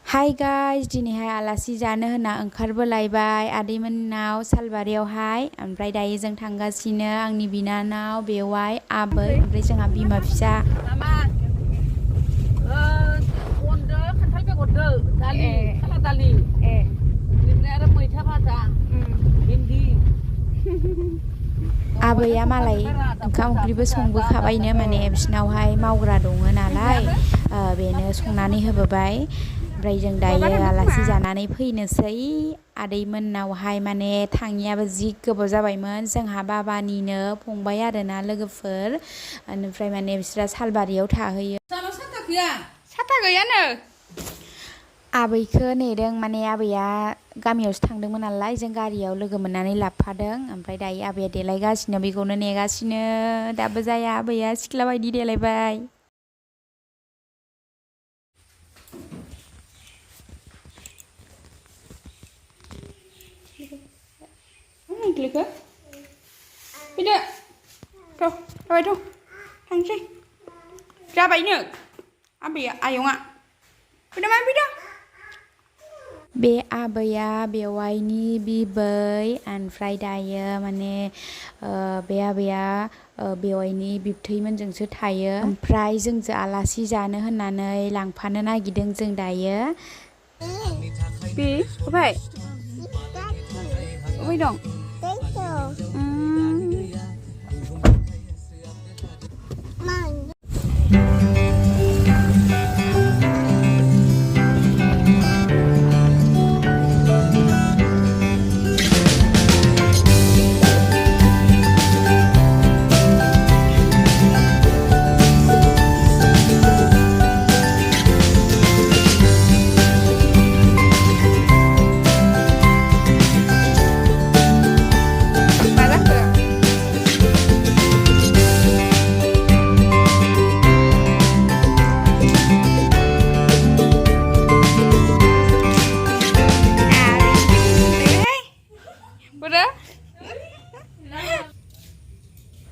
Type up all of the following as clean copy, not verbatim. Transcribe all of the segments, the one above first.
Hi guys दिनैहाय आलासि जानो होनना ओंखारबोलायबाय आदैमोननाव सालबारियावहाय ओमफ्राय दायो जों थांगासिनो आंनि बिनानाव बेवाइ आबै ओमफ्राय जोंहा बिमा फिसा अनदो खान्थाल बेगरदो दालि खाला दालि बेनिफ्राय आरो मैथा भाजा भिन्दि आबैया मालाय ओंखाम ओंख्रिबो संबोखाबायनो माने बिसिनावहाय मावग्रा दङ नालाय बेनो संनानै होबोबाय ओमफ्राय जों दायो आलासि जानानै फैनोसै आदैमोननावहाय माने थाङियाबो जि गोबाव जाबायमोन जोंहा बाबानिनो फंबाय आरोना लोगोफोर ओमफ्राय माने बिस्रा सालबारियाव थाहैयो साथा गैयानो आबैखौ नेदों माने आबैया गामियावसो थांदोंमोन नालाय जों गारियाव लोगो मोननानै लाबोफादों ओमफ्राय दायो आबैया देलायगासिनो बेखौनो नेगासिनो दाबो जाया आबैया सिख्ला बायदि देलायबाय फैदो जाबाय थांसै जाबायनो आबैया आयंआ फैदो बे आबैया बेवाइनि बिबै ओमफ्राय दायो माने बे आबैया बेवाइनि बिबथैमोनजोंसो थायो ओमफ्राय जोंजों आलासि जानो होननानै लांफानो नागिरदों जों दायो बे अबहाय दं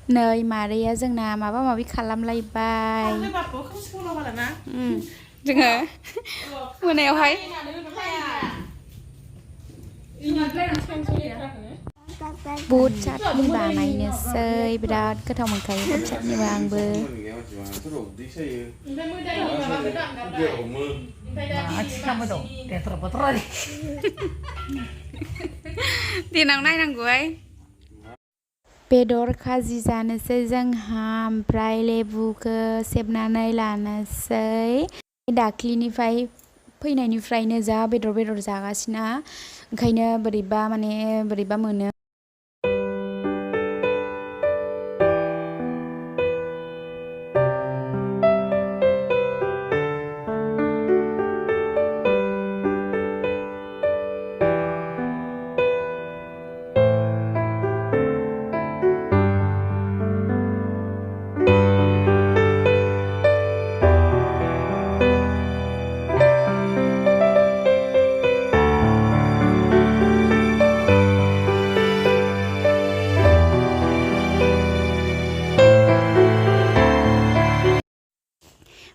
नै मादैया जोंना माबा माबि खालामलायबाय जोङो मोनायावहाय बुट चाटनि बानायनोसै बिराद गोथाव मोनखायो बुट चाटनिबा आंबो देनां नायनांगौहाय बेदर खाजि जानोसै जोंहा ओमफ्राय लेबुखौ सेबनानै लानोसै दाख्लिनिफ्राय फैनायनिफ्रायनो जा बेदर जागासिनो ओंखायनो बोरैबा मोनो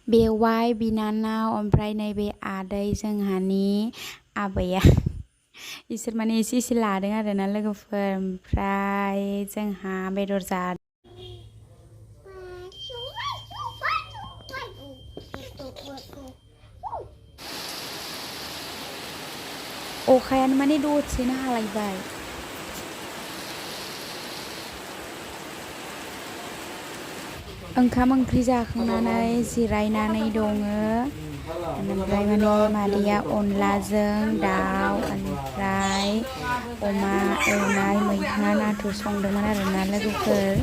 बेवाइ बिनानाव ओमफ्राय नैबे आदै जोंहानि आबैया इसोर माने एसे लादों आरोना लोगोफोर ओमफ्राय जोंहा बेदर जादों अखायानो माने दसेनो हालायबाय ओंखाम ओंख्रि जाखांनानै जिरायनानै दङ ओमफ्राय माने मादैया अनलाजों दाउ ओमफ्राय अमा एवनाय मैथा नाथुर संदोंमोन आरोना लोगोफोर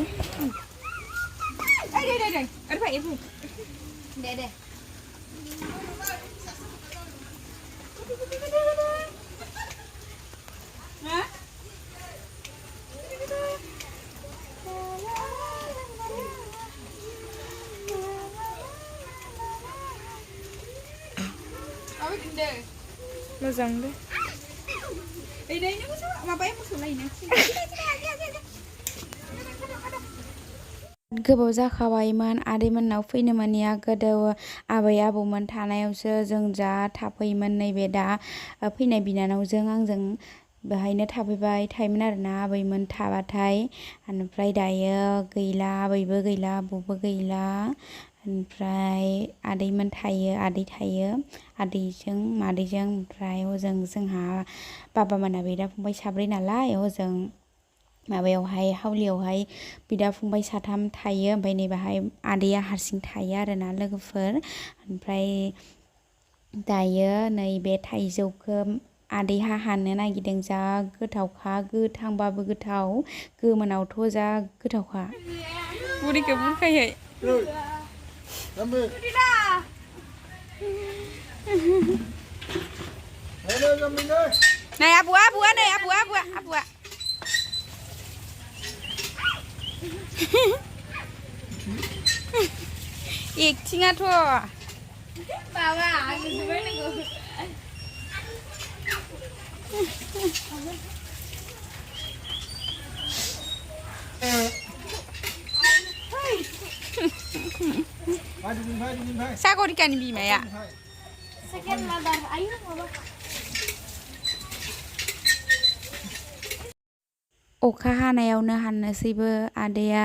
मोजां दे माबाया मोसौ लायनो गोबाव जाखाबायमोन आदैमोननाव फैनो मोनिया गोदो आबै आबौमोन थानायावसो जों जा थाफैयोमोन नैबे दा फैनाय बिनानावजों आंजों बेहायनो थायोमोन आरोना आबैमोन थाबाथाय ओमफ्राय दायो गैला आबैबो गैला आबौबो गैला ओमफ्राय आदैमोन थायो आदै थायो आदैजों मादैजों ओमफ्राय हजों जोंहा बाबामोना बिदा फंबाय साब्रै नालाय हजों माबायावहाय हावलियावहाय बिदा फंबाय साथाम थायो ओमफ्राय नैबाहाय आदैया हारसिं थायो आरोना लोगोफोर ओमफ्राय दायो नैबे थाइजौखौ आदैहा हाननो नागिरदों जा गोथावखा गोथांबाबो गोथाव गोमोनावथ' जा गोथावखा बुरिखौ बुरखायै नै आबौआ नै आबौआ एक्टिङाथ' माबा आंनो जोबोर नांगौ सागरिकानि बिमाया सेकेन्ड मादार आयु माबा अखा हानायावनो हाननोसैबो आदैया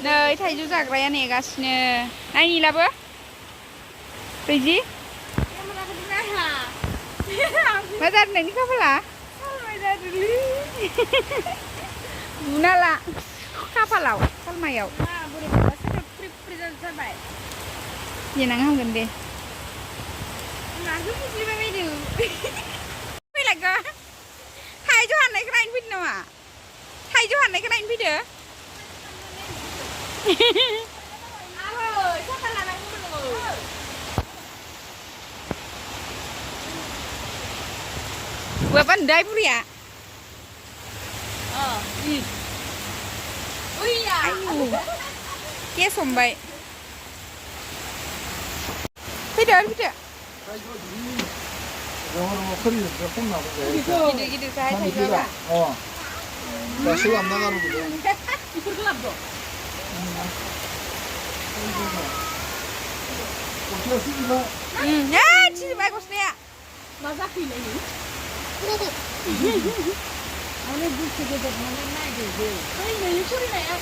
नै थाइजौ जाग्राया नेगासिनो नायनिलाबो बैजि मा जादों नोंनि खाफाला बुना ला खाफालाव सालमायाव देनां हामगोन दे फैलायखो थाइजौ हाननायखौ नायनो फैदो नामा थाइजौ हाननायखौ नायनो फैदो Buat pandai pun ya? Oh iya. Ayu. Kia sombai. Pida. Gitu saya juga. 나 시간 안 나가는 거죠. Ya, sih bagus deh. Masak ini. Mana buku juga mana naik deh. Ini curi nih ya.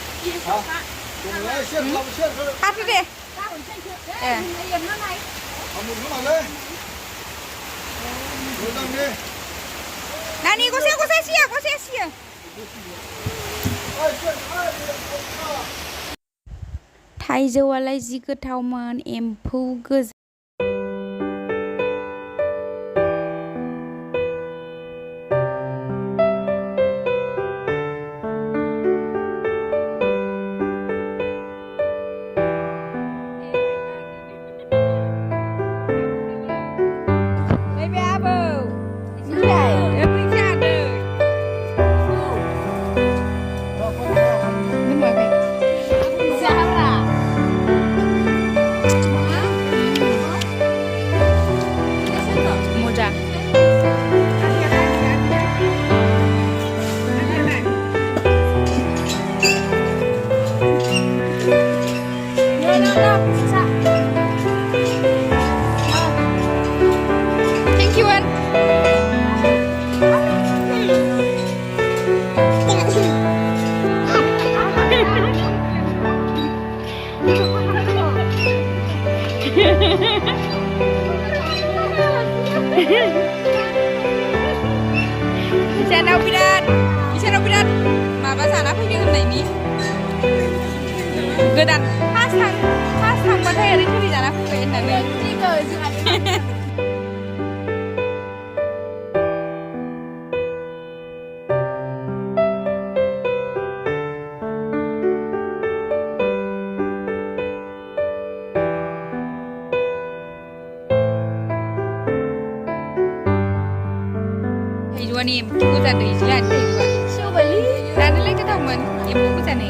Hati deh. Yang mana naik? Kamu mana? Nani, kau sia. थाइजौआलाय जि गोथावमोन एम्फौ गोजा Isaनाव बिराद माबा जाना फैदों होननायनि गोदान first थांबाथाय ओरैबायदि जाना फैबाय होननानै एम्फौआनो एम्फौ गोजा दैज्लानो थैगौआ Coba li. जानोलाय गोथावमोन एम्फौ गोजानो